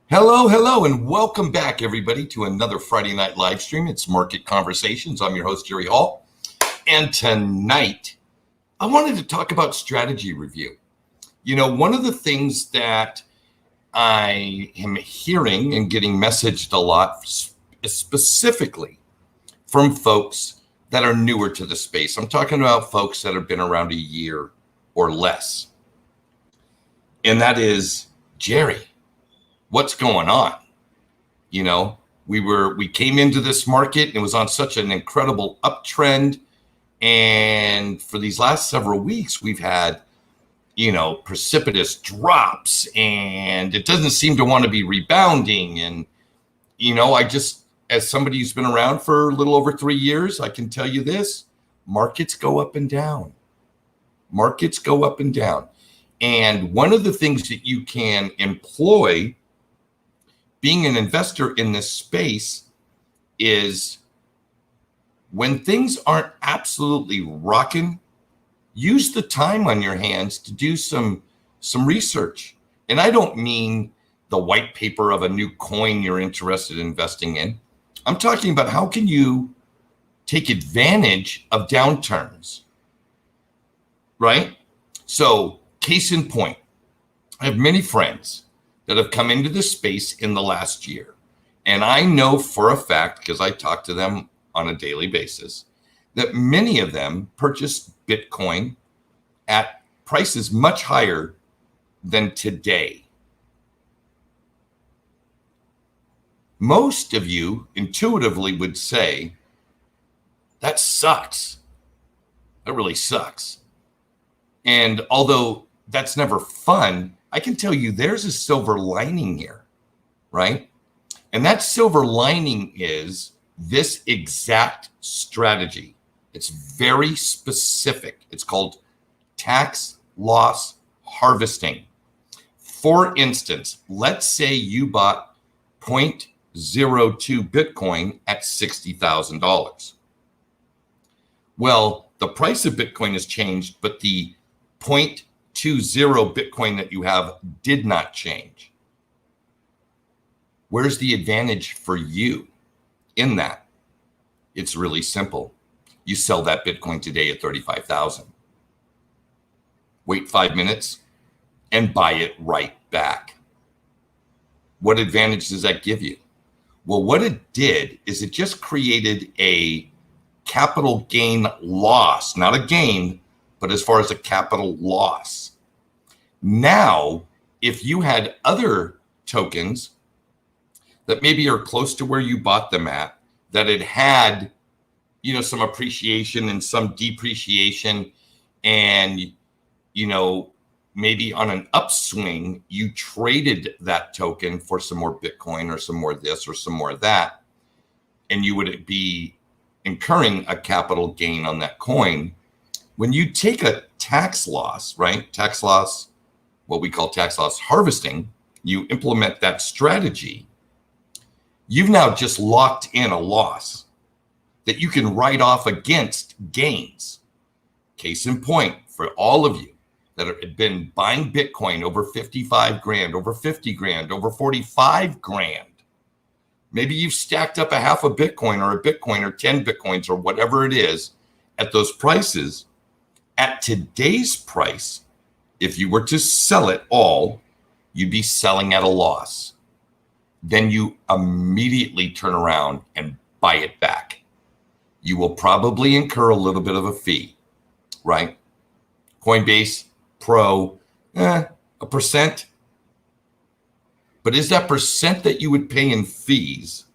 Hello, hello, and welcome back, everybody, to another Friday night live stream. It's Market Conversations. I'm your host, Jerry Hall. And tonight, I wanted to talk about strategy review. You know, one of the things that I am hearing and getting messaged a lot, specifically from folks that are newer to the space. I'm talking about folks that have been around a year or less. And that is, Jerry, what's going on? You know, we came into this market and it was on such an incredible uptrend. And for these last several weeks, we've had, precipitous drops, and it doesn't seem to want to be rebounding. And, as somebody who's been around for a little over 3 years, I can tell you this: markets go up and down. Markets go up and down. And one of the things that you can employ being an investor in this space is when things aren't absolutely rocking, use the time on your hands to do some research. And I don't mean the white paper of a new coin you're interested in investing in. I'm talking about how can you take advantage of downturns, right? So case in point, I have many friends that have come into this space in the last year. And I know for a fact, because I talk to them on a daily basis, that many of them purchased Bitcoin at prices much higher than today. Most of you intuitively would say, that sucks. That really sucks. And although that's never fun, I can tell you there's a silver lining here, right? And that silver lining is this exact strategy. It's very specific. It's called tax loss harvesting. For instance, let's say you bought 0.02 Bitcoin at $60,000. Well, the price of Bitcoin has changed, but the 0.20 Bitcoin that you have did not change. Where's the advantage for you in that? It's really simple. You sell that Bitcoin today at 35,000. Wait 5 minutes and buy it right back. What advantage does that give you? Well, what it did is it just created a capital gain loss, not a gain, but as far as a capital loss. Now, if you had other tokens that maybe are close to where you bought them at, that it had, some appreciation and some depreciation, and, maybe on an upswing, you traded that token for some more Bitcoin or some more this or some more that, and you would be incurring a capital gain on that coin. When you take a tax loss, right? Tax loss, what we call tax loss harvesting, you implement that strategy, you've now just locked in a loss that you can write off against gains. Case in point, for all of you that have been buying Bitcoin over 55 grand, over 50 grand, over 45 grand, maybe you've stacked up a half a Bitcoin or a Bitcoin or 10 Bitcoins or whatever it is at those prices. At today's price, if you were to sell it all, you'd be selling at a loss. Then you immediately turn around and buy it back. You will probably incur a little bit of a fee, right? Coinbase Pro, a percent. But is that percent that you would pay in fees,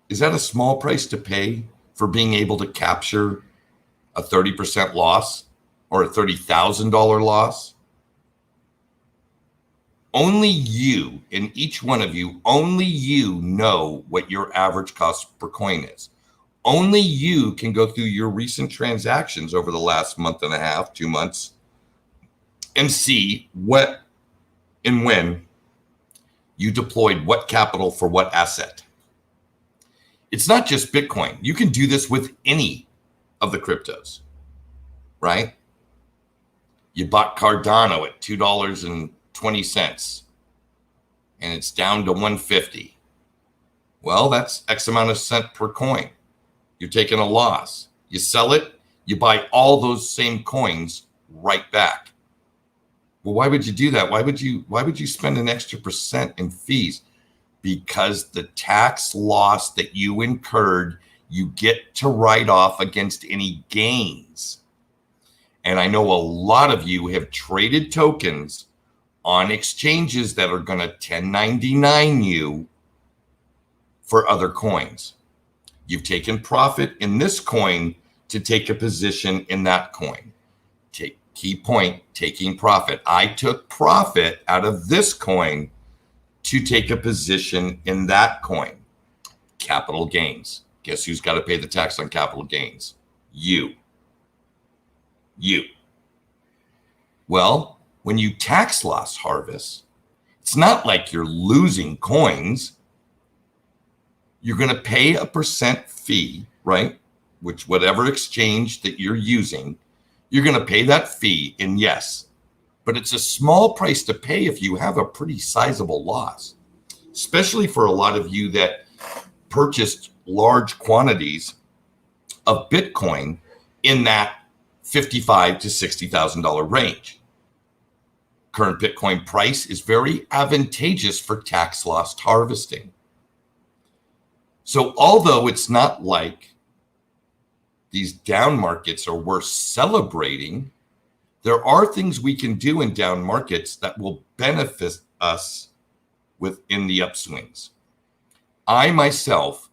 is that a small price to pay for being able to capture a 30% loss or a $30,000 loss? Only you, and each one of you, only you know what your average cost per coin is. Only you can go through your recent transactions over the last month and a half, 2 months, and see what and when you deployed what capital for what asset. It's not just Bitcoin. You can do this with any of the cryptos, right? You bought Cardano at $2.20 20 cents and it's down to 150. Well, that's X amount of cent per coin. You're taking a loss. You sell it, you buy all those same coins right back. Well, why would you do that? Why would you spend an extra percent in fees? Because the tax loss that you incurred, you get to write off against any gains. And I know a lot of you have traded tokens on exchanges that are going to 1099 you for other coins. You've taken profit in this coin to take a position in that coin. Key point, taking profit. I took profit out of this coin to take a position in that coin. Capital gains. Guess who's got to pay the tax on capital gains? You. Well, when you tax loss harvest, it's not like you're losing coins. You're going to pay a percent fee, right? Which whatever exchange that you're using, you're going to pay that fee. And yes, but it's a small price to pay if you have a pretty sizable loss, especially for a lot of you that purchased large quantities of Bitcoin in that $55,000 to $60,000 range. Current Bitcoin price is very advantageous for tax loss harvesting. So although it's not like these down markets are worth celebrating, there are things we can do in down markets that will benefit us within the upswings. I myself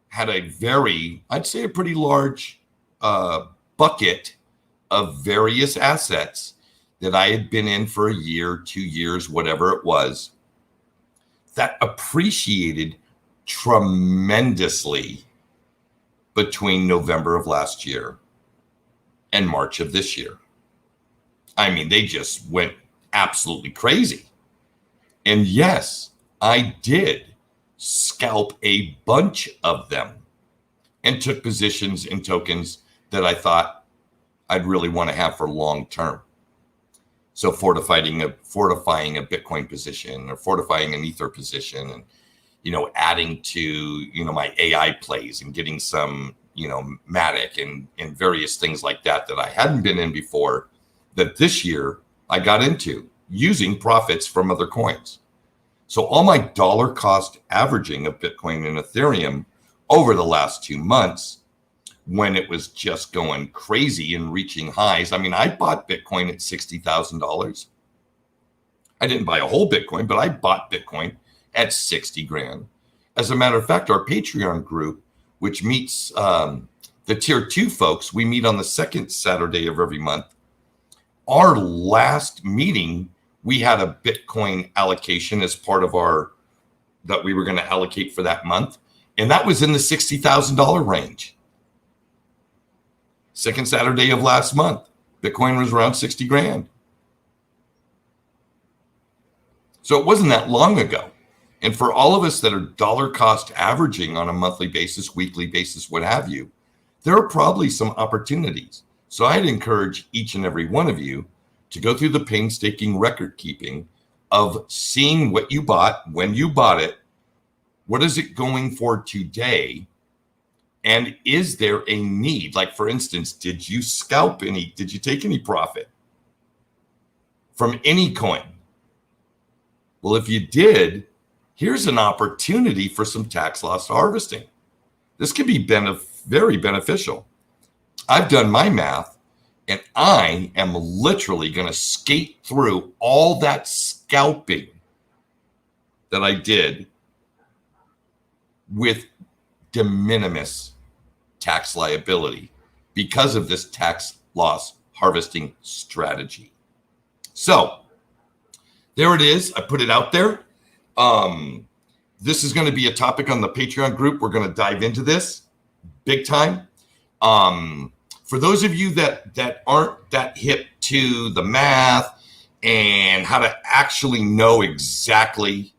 had I'd say a pretty large bucket of various assets that I had been in for a year, 2 years, whatever it was, that appreciated tremendously between November of last year and March of this year. I mean, they just went absolutely crazy. And yes, I did scalp a bunch of them and took positions in tokens that I thought I'd really want to have for long term. So fortifying a Bitcoin position or fortifying an Ether position, and adding to my AI plays and getting some Matic and various things like that I hadn't been in before, that this year I got into using profits from other coins. So all my dollar cost averaging of Bitcoin and Ethereum over the last 2 months, when it was just going crazy and reaching highs. I mean, I bought Bitcoin at $60,000. I didn't buy a whole Bitcoin, but I bought Bitcoin at 60 grand. As a matter of fact, our Patreon group, which meets the tier 2 folks, we meet on the second Saturday of every month. Our last meeting, we had a Bitcoin allocation as part of that we were going to allocate for that month. And that was in the $60,000 range. Second Saturday of last month, Bitcoin was around 60 grand. So it wasn't that long ago. And for all of us that are dollar cost averaging on a monthly basis, weekly basis, what have you, there are probably some opportunities. So I'd encourage each and every one of you to go through the painstaking record keeping of seeing what you bought, when you bought it, what is it going for today, and is there a need? Like, for instance, did you take any profit from any coin? Well, if you did, here's an opportunity for some tax loss harvesting. This can be very beneficial. I've done my math, and I am literally going to skate through all that scalping that I did with de minimis tax liability because of this tax loss harvesting strategy. So there it is. I put it out there. This is going to be a topic on the Patreon group. We're going to dive into this big time. For those of you that aren't that hip to the math and how to actually know exactly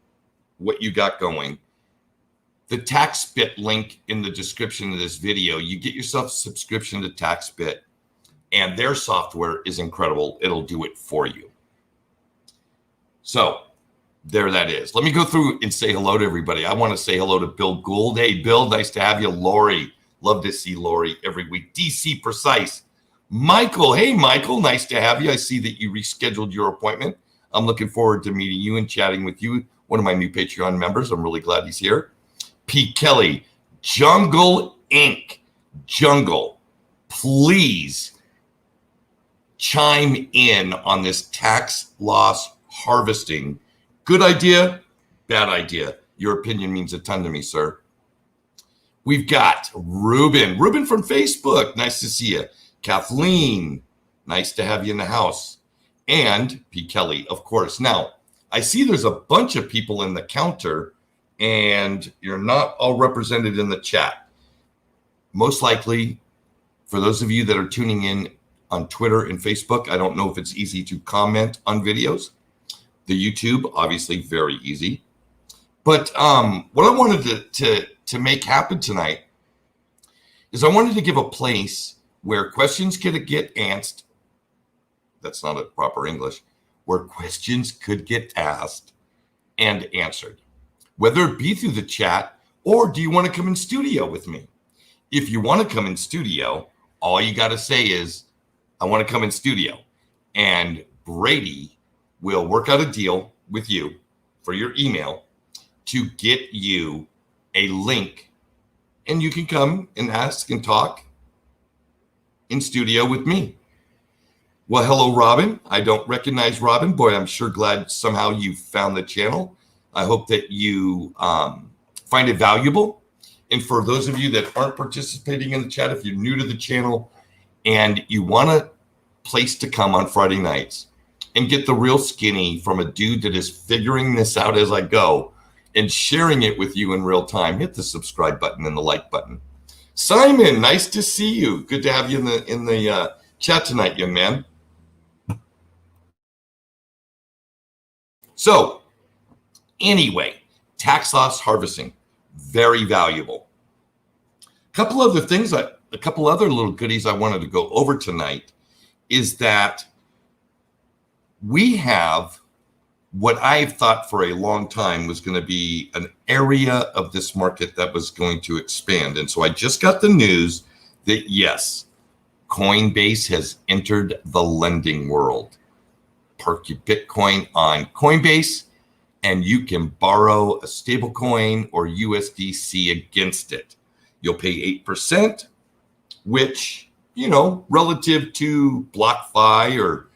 what you got going, the TaxBit link in the description of this video, you get yourself a subscription to TaxBit, and their software is incredible. It'll do it for you. So there that is. Let me go through and say hello to everybody. I want to say hello to Bill Gould. Hey, Bill, nice to have you. Lori, love to see Lori every week. DC Precise. Michael, hey, Michael, nice to have you. I see that you rescheduled your appointment. I'm looking forward to meeting you and chatting with you. One of my new Patreon members. I'm really glad he's here. Pete Kelly, Jungle Inc. Jungle, please chime in on this tax loss harvesting. Good idea, bad idea. Your opinion means a ton to me, sir. We've got Ruben from Facebook. Nice to see you. Kathleen, nice to have you in the house. And P. Kelly, of course. Now, I see there's a bunch of people in the counter and you're not all represented in the chat. Most likely, for those of you that are tuning in on Twitter and Facebook, I don't know if it's easy to comment on videos. The YouTube, obviously, very easy. But what I wanted to make happen tonight is I wanted to give a place where questions could get asked. That's not a proper English. Where questions could get asked and answered, whether it be through the chat or do you want to come in studio with me? If you want to come in studio, all you got to say is, I want to come in studio. And Brady will work out a deal with you for your email to get you a link. And you can come and ask and talk in studio with me. Well, hello, Robin. I don't recognize Robin. Boy, I'm sure glad somehow you found the channel. I hope that you find it valuable. And for those of you that aren't participating in the chat, if you're new to the channel and you want a place to come on Friday nights and get the real skinny from a dude that is figuring this out as I go and sharing it with you in real time, hit the subscribe button and the like button. Simon, nice to see you. Good to have you in the chat tonight, young man. So anyway, tax loss harvesting, very valuable. A couple other little goodies I wanted to go over tonight is that we have what I've thought for a long time was going to be an area of this market that was going to expand. And so I just got the news that yes, Coinbase has entered the lending world. Park your Bitcoin on Coinbase and you can borrow a stable coin or USDC against it. You'll pay 8%, which, relative to BlockFi or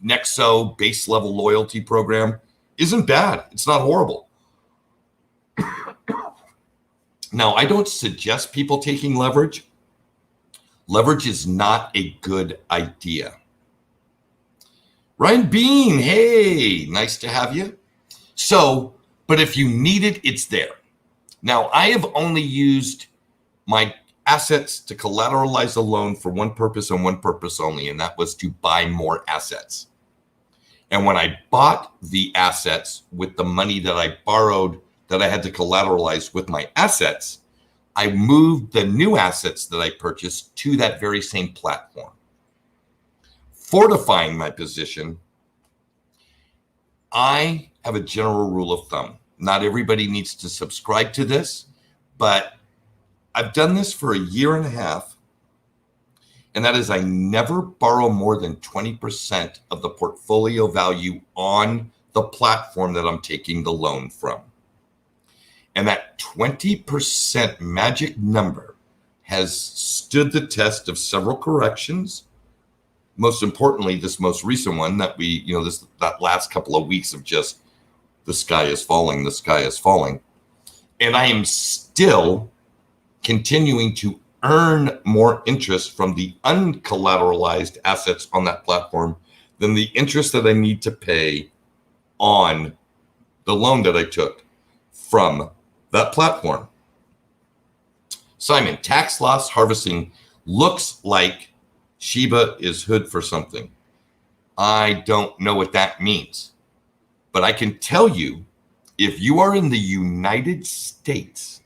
Nexo base level loyalty program isn't bad. It's not horrible. Now, I don't suggest people taking leverage. Leverage is not a good idea. Ryan Bean, hey, nice to have you. So, but if you need it, it's there. Now, I have only used my assets to collateralize a loan for one purpose and one purpose only, and that was to buy more assets. And when I bought the assets with the money that I borrowed that I had to collateralize with my assets, I moved the new assets that I purchased to that very same platform. Fortifying my position, I have a general rule of thumb. Not everybody needs to subscribe to this, but I've done this for a year and a half, and that is I never borrow more than 20% of the portfolio value on the platform that I'm taking the loan from. And that 20% magic number has stood the test of several corrections. Most importantly, this most recent one that that last couple of weeks of just the sky is falling, the sky is falling. And I am still continuing to earn more interest from the uncollateralized assets on that platform than the interest that I need to pay on the loan that I took from that platform. Simon, tax loss harvesting looks like Shiba is hood for something. I don't know what that means, but I can tell you, if you are in the United States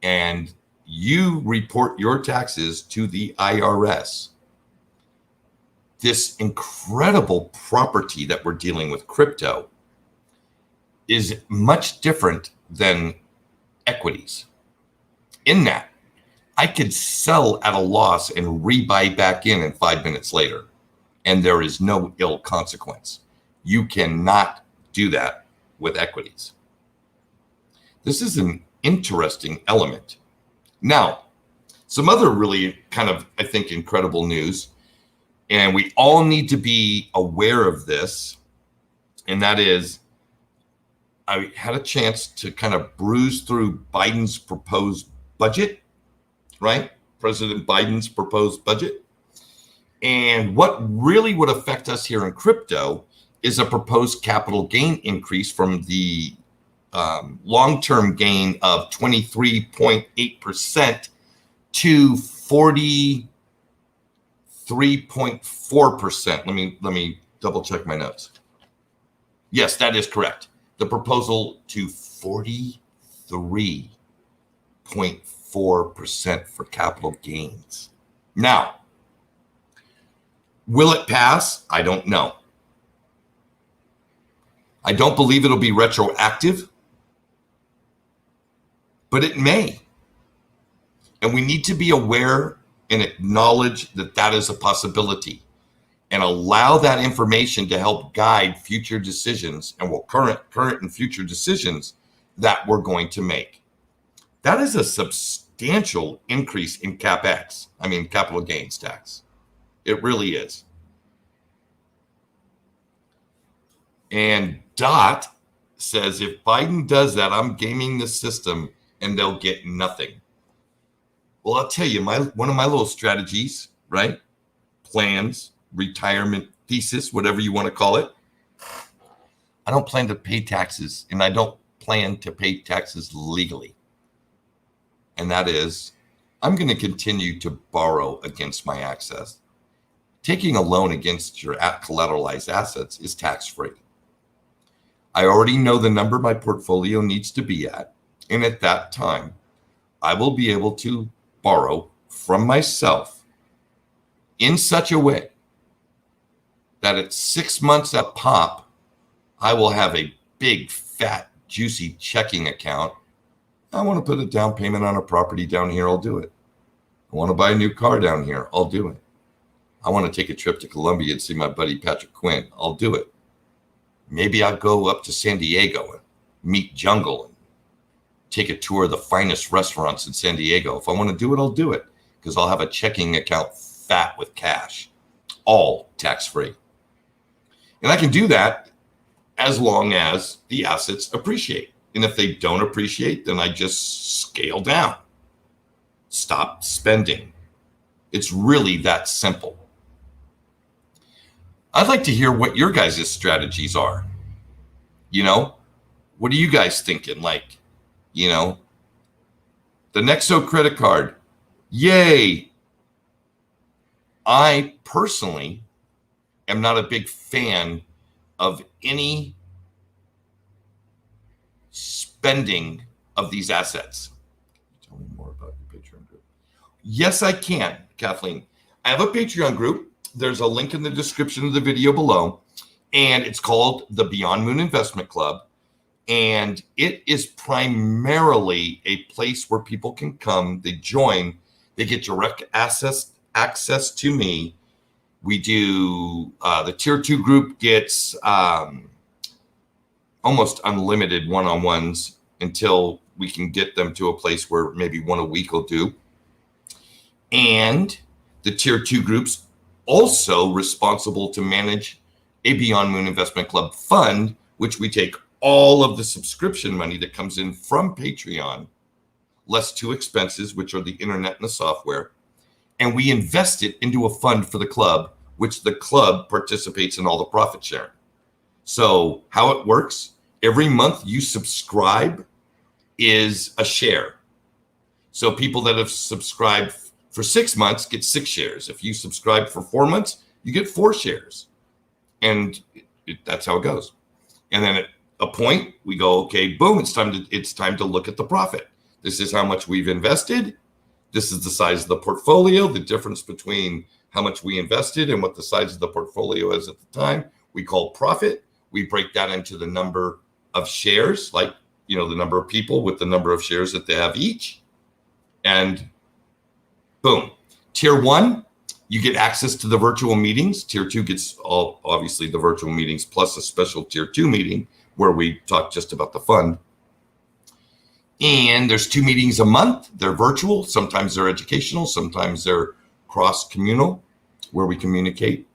and you report your taxes to the IRS, this incredible property that we're dealing with, crypto, is much different than equities in that I could sell at a loss and rebuy back in 5 minutes later, and there is no ill consequence. You cannot do that with equities. This is an interesting element. Now, some other really kind of, I think, incredible news, and we all need to be aware of this, and that is, I had a chance to kind of bruise through Biden's proposed budget, right? President Biden's proposed budget. And what really would affect us here in crypto is a proposed capital gain increase from the long-term gain of 23.8% to 43.4%. Let me double check my notes. Yes, that is correct. The proposal to 43.4% for capital gains. Now, will it pass? I don't know. I don't believe it'll be retroactive, but it may. And we need to be aware and acknowledge that that is a possibility and allow that information to help guide future decisions and current and future decisions that we're going to make. That is a substantial increase in capital gains tax. It really is. And Dot says, if Biden does that, I'm gaming the system and they'll get nothing. Well, I'll tell you, one of my little strategies, right? Plans, retirement thesis, whatever you want to call it. I don't plan to pay taxes, and I don't plan to pay taxes legally. And that is, I'm going to continue to borrow against my access. Taking a loan against your collateralized assets is tax-free. I already know the number my portfolio needs to be at, and at that time, I will be able to borrow from myself in such a way that at 6 months a pop, I will have a big, fat, juicy checking account. I want to put a down payment on a property down here, I'll do it. I want to buy a new car down here, I'll do it. I want to take a trip to Colombia and see my buddy Patrick Quinn, I'll do it. Maybe I'll go up to San Diego and meet Jungle and take a tour of the finest restaurants in San Diego. If I want to do it, I'll do it, because I'll have a checking account fat with cash, all tax-free. And I can do that as long as the assets appreciate. And if they don't appreciate, then I just scale down, stop spending. It's really that simple. I'd like to hear what your guys' strategies are. What are you guys thinking? The Nexo credit card, yay. I personally am not a big fan of any spending of these assets. Tell me more about your Patreon group. Yes, I can, Kathleen. I have a Patreon group. There's a link in the description of the video below, and it's called the Beyond Moon Investment Club. And it is primarily a place where people can come, they join, they get direct access to me. We do, the tier 2 group gets almost unlimited one-on-ones until we can get them to a place where maybe one a week will do. And the tier 2 groups also responsible to manage a Beyond Moon Investment Club fund, which we take all of the subscription money that comes in from Patreon, less 2 expenses, which are the internet and the software, and we invest it into a fund for the club, which the club participates in all the profit sharing. So how it works, every month you subscribe is a share. So people that have subscribed for 6 months get 6 shares. If you subscribe for 4 months, you get 4 shares. And that's how it goes. And then at a point, we go, okay, boom, it's time to look at the profit. This is how much we've invested. This is the size of the portfolio. The difference between how much we invested and what the size of the portfolio is at the time. We call profit. We break that into the number of shares, like, the number of people with the number of shares that they have each. And boom. Tier 1, you get access to the virtual meetings. Tier 2 gets obviously the virtual meetings plus a special Tier 2 meeting where we talk just about the fund. And there's 2 meetings a month. They're virtual. Sometimes they're educational. Sometimes they're cross-communal where we communicate.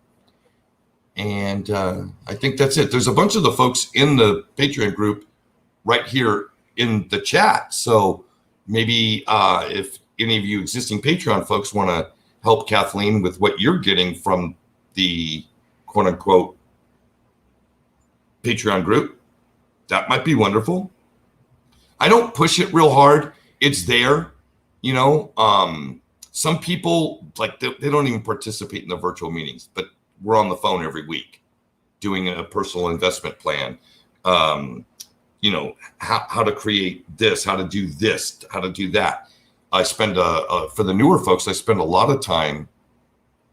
And I think that's it. There's a bunch of the folks in the Patreon group right here in the chat. So maybe if any of you existing Patreon folks want to help Kathleen with what you're getting from the quote unquote Patreon group, that might be wonderful. I don't push it real hard. It's there, some people like they don't even participate in the virtual meetings, but we're on the phone every week doing a personal investment plan. How to create this, how to do this, how to do that. I spend for the newer folks, I spend a lot of time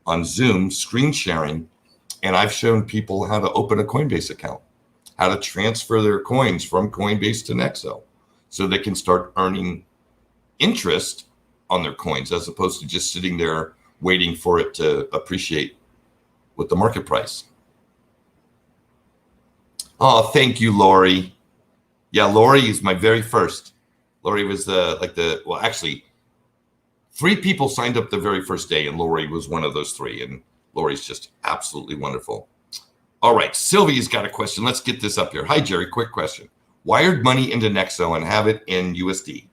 on Zoom screen sharing, and I've shown people how to open a Coinbase account, how to transfer their coins from Coinbase to Nexo so they can start earning interest on their coins as opposed to just sitting there waiting for it to appreciate with the market price. Oh, thank you, Lori. Yeah, Lori is my very first. Lori was actually 3 people signed up the very first day, and Lori was one of those 3. And Lori's just absolutely wonderful. All right, Sylvia's got a question. Let's get this up here. Hi, Jerry. Quick question. Wired money into Nexo and have it in USD.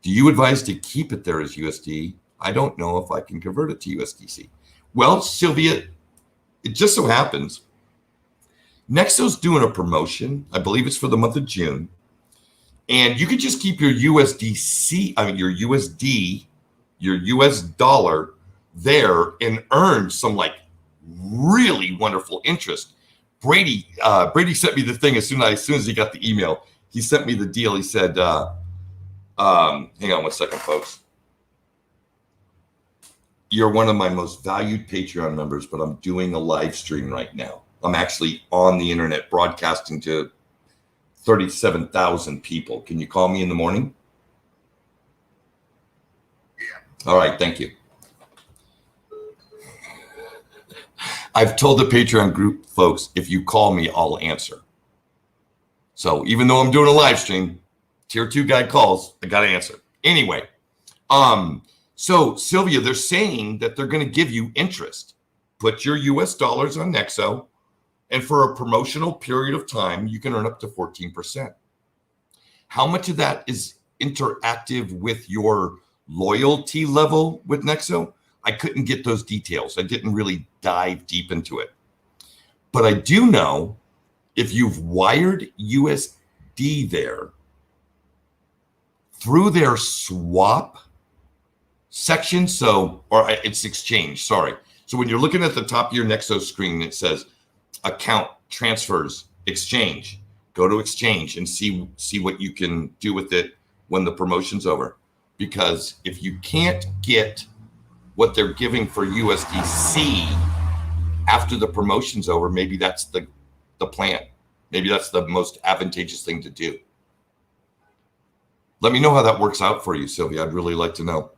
Do you advise to keep it there as USD? I don't know if I can convert it to USDC. Well, Sylvia, it just so happens Nexo's doing a promotion. I believe it's for the month of June. And you could just keep your your USD, your US dollar there and earn some really wonderful interest. Brady sent me the thing as soon as he got the email. He sent me the deal. He said, hang on one second, folks. You're one of my most valued Patreon members, but I'm doing a live stream right now. I'm actually on the internet broadcasting to 37,000 people. Can you call me in the morning? Yeah. All right. Thank you. I've told the Patreon group folks, if you call me, I'll answer. So even though I'm doing a live stream, Tier 2 guy calls, I got to answer. Anyway, so Sylvia, they're saying that they're going to give you interest. Put your US dollars on Nexo, and for a promotional period of time, you can earn up to 14%. How much of that is interactive with your loyalty level with Nexo? I couldn't get those details. I didn't really dive deep into it. But I do know if you've wired USD there through their swap section, or it's exchange, sorry. So when you're looking at the top of your Nexo screen, it says account transfers, exchange. Go to exchange and see what you can do with it when the promotion's over. Because if you can't get what they're giving for USDC after the promotion's over, maybe that's the plan. Maybe that's the most advantageous thing to do. Let me know how that works out for you, Sylvia. I'd really like to know.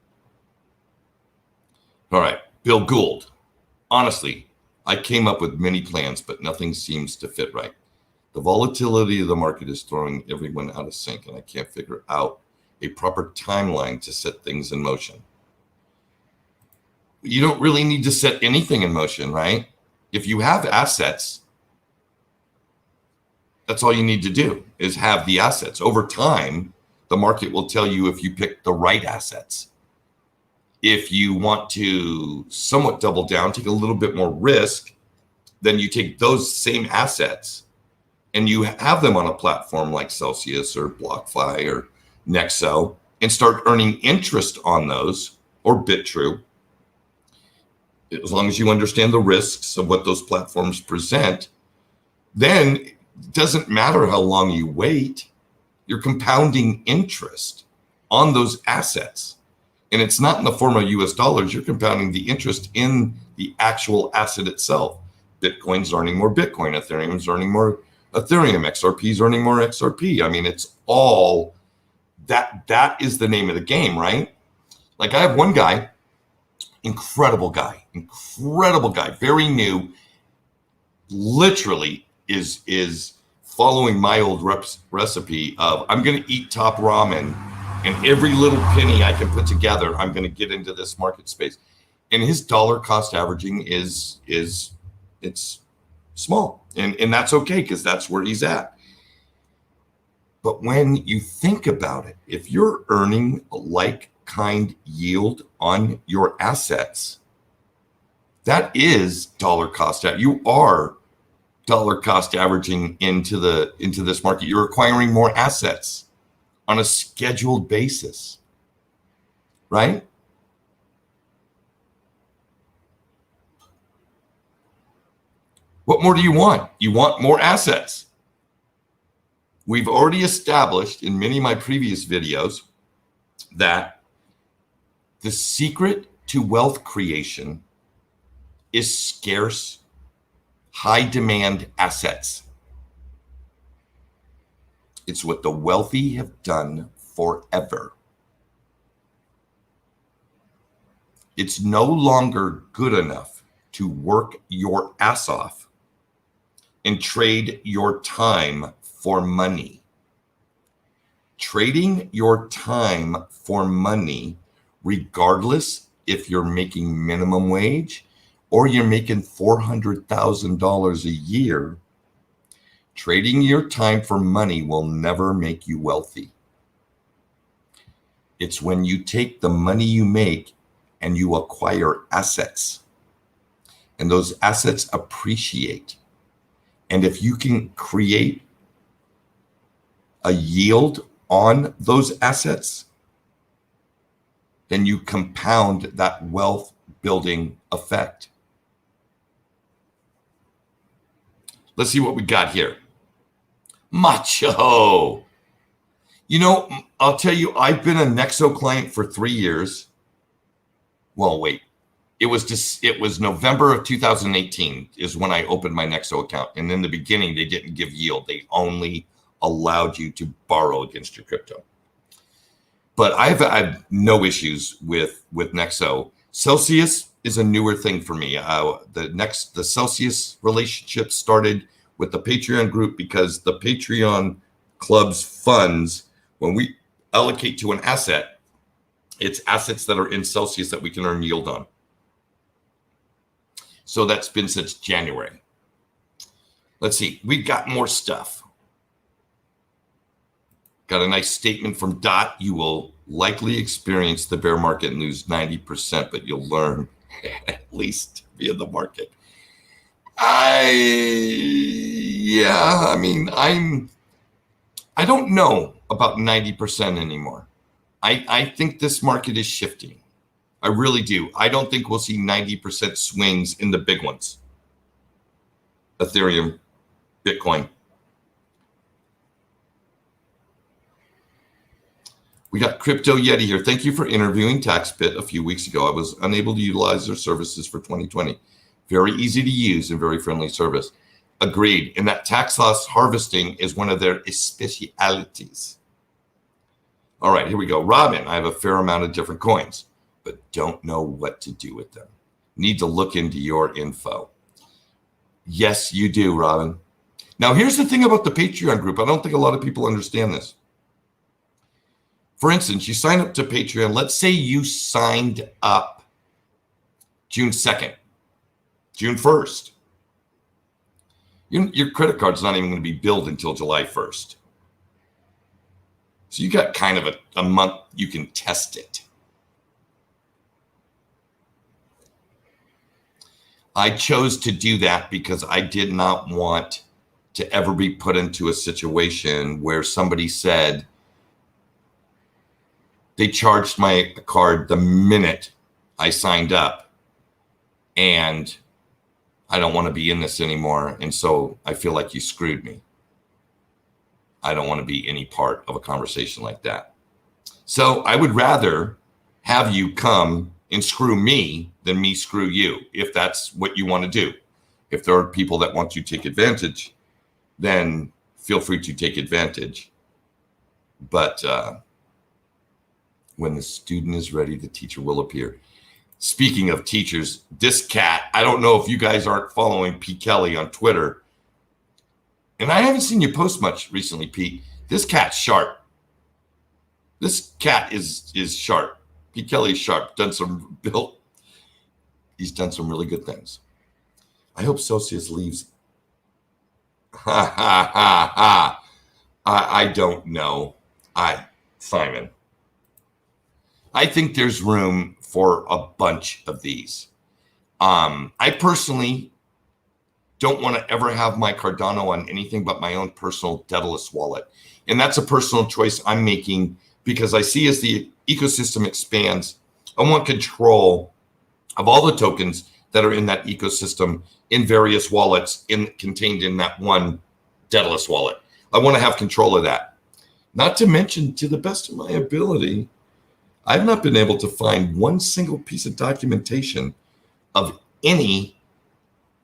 All right, Bill Gould. Honestly, I came up with many plans, but nothing seems to fit right. The volatility of the market is throwing everyone out of sync, and I can't figure out a proper timeline to set things in motion. You don't really need to set anything in motion, right? If you have assets, that's all you need to do is have the assets. Over time, the market will tell you if you pick the right assets. If you want to somewhat double down, take a little bit more risk, then you take those same assets and you have them on a platform like Celcius or BlockFi or Nexo and start earning interest on those, or Bitrue. As long as you understand the risks of what those platforms present, then it doesn't matter how long you wait, you're compounding interest on those assets. And it's not in the form of US dollars. You're compounding the interest in the actual asset itself. Bitcoin's earning more Bitcoin, Ethereum's earning more Ethereum, XRP's earning more XRP. I mean, it's all that is the name of the game, right? Like I have one guy, incredible guy, very new, literally is following my old recipe of I'm going to eat top ramen, and every little penny I can put together, I'm going to get into this market space. And his dollar cost averaging is it's small, and that's okay because that's where he's at. But when you think about it, if you're earning a like-kind yield on your assets, that is dollar cost. You are dollar cost averaging into this market. You're acquiring more assets on a scheduled basis, right? What more do you want? You want more assets. We've already established in many of my previous videos that the secret to wealth creation is scarce, high demand assets. It's what the wealthy have done forever. It's no longer good enough to work your ass off and trade your time for money. Trading your time for money, regardless if you're making minimum wage or you're making $400,000 a year, trading your time for money will never make you wealthy. It's when you take the money you make and you acquire assets, and those assets appreciate. And if you can create a yield on those assets, then you compound that wealth building effect. Let's see what we got here. Macho. You know, I'll tell you, I've been a Nexo client for 3 years. Well, wait. It was November of 2018 is when I opened my Nexo account. And in the beginning, they didn't give yield. They only allowed you to borrow against your crypto. But I've had no issues with Nexo. Celcius is a newer thing for me. The Celcius relationship started with the Patreon group because the Patreon club's funds, when we allocate to an asset, it's assets that are in Celcius that we can earn yield on. So that's been since January. Let's see. We've got more stuff. Got a nice statement from Dot. You will likely experience the bear market and lose 90%, but you'll learn at least via the market. I don't know about 90% anymore. I think this market is shifting. I really do. I don't think we'll see 90% swings in the big ones. Ethereum, Bitcoin. We got Crypto Yeti here. Thank you for interviewing TaxBit a few weeks ago. I was unable to utilize their services for 2020. Very easy to use and very friendly service. Agreed. And that tax loss harvesting is one of their specialities. All right, here we go. Robin, I have a fair amount of different coins, but don't know what to do with them. Need to look into your info. Yes, you do, Robin. Now, here's the thing about the Patreon group. I don't think a lot of people understand this. For instance, you sign up to Patreon. Let's say you signed up June 2nd, June 1st. Your credit card's not even going to be billed until July 1st. So you got kind of a month you can test it. I chose to do that because I did not want to ever be put into a situation where somebody said they charged my card the minute I signed up and I don't want to be in this anymore. And so I feel like you screwed me. I don't want to be any part of a conversation like that. So I would rather have you come and screw me than me screw you, if that's what you want to do. If there are people that want to take advantage, then feel free to take advantage. But when the student is ready, the teacher will appear. Speaking of teachers, this cat, I don't know if you guys aren't following P. Kelly on Twitter. And I haven't seen you post much recently, Pete. This cat's sharp. This cat is sharp. P. Kelly's sharp. He's done some really good things. I hope Celcius leaves. Ha ha ha ha. I don't know. Simon. I think there's room for a bunch of these. I personally don't want to ever have my Cardano on anything but my own personal Daedalus wallet. And that's a personal choice I'm making because I see as the ecosystem expands, I want control of all the tokens that are in that ecosystem in various wallets contained in that one Daedalus wallet. I want to have control of that. Not to mention, to the best of my ability, I've not been able to find one single piece of documentation of any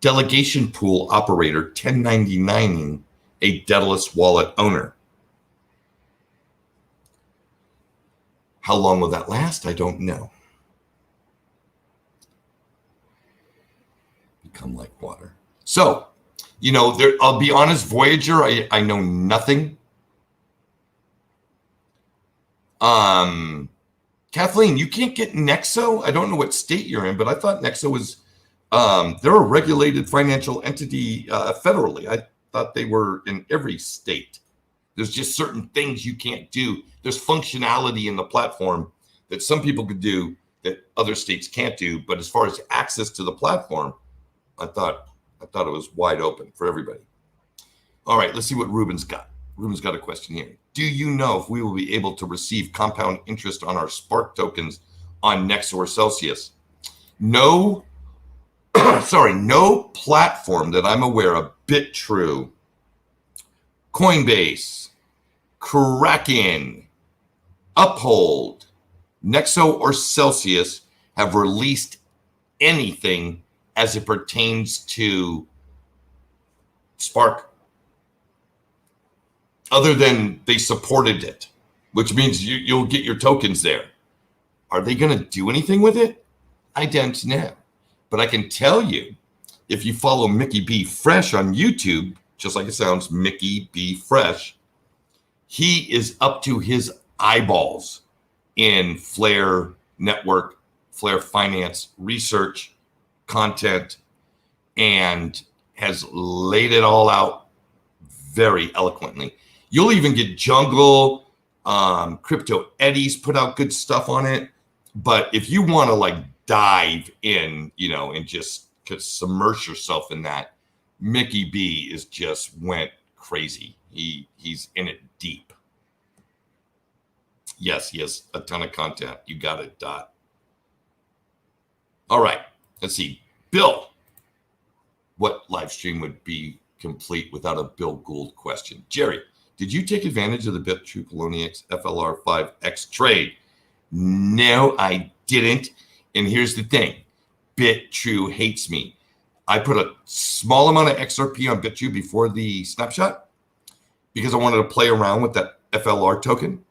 delegation pool operator 1099ing a Daedalus wallet owner. How long will that last? I don't know. Become like water. So, I'll be honest, Voyager, I know nothing. Kathleen, you can't get Nexo? I don't know what state you're in, but I thought Nexo was, they're a regulated financial entity federally. I thought they were in every state. There's just certain things you can't do. There's functionality in the platform that some people could do that other states can't do. But as far as access to the platform, I thought it was wide open for everybody. All right, let's see what Ruben's got. Ruben's got a question here. Do you know if we will be able to receive compound interest on our Spark tokens on Nexo or Celcius? No, no platform that I'm aware of, Bitrue, Coinbase, Kraken, Uphold, Nexo or Celcius have released anything as it pertains to Spark, other than they supported it, which means you'll get your tokens there. Are they going to do anything with it? I don't know. But I can tell you, if you follow Mickey B. Fresh on YouTube, just like it sounds, Mickey B. Fresh, he is up to his eyeballs in Flare Network, Flare Finance research, content, and has laid it all out very eloquently. You'll even get Jungle, Crypto Eddies put out good stuff on it. But if you want to dive in, and just submerge yourself in that, Mickey B went crazy. He's in it deep. Yes, he has a ton of content. You got it, Dot. All right, let's see. Bill, what live stream would be complete without a Bill Gould question? Jerry, did you take advantage of the Bitrue Poloniex FLR5X trade? No, I didn't. And here's the thing. Bitrue hates me. I put a small amount of XRP on Bitrue before the snapshot because I wanted to play around with that FLR token.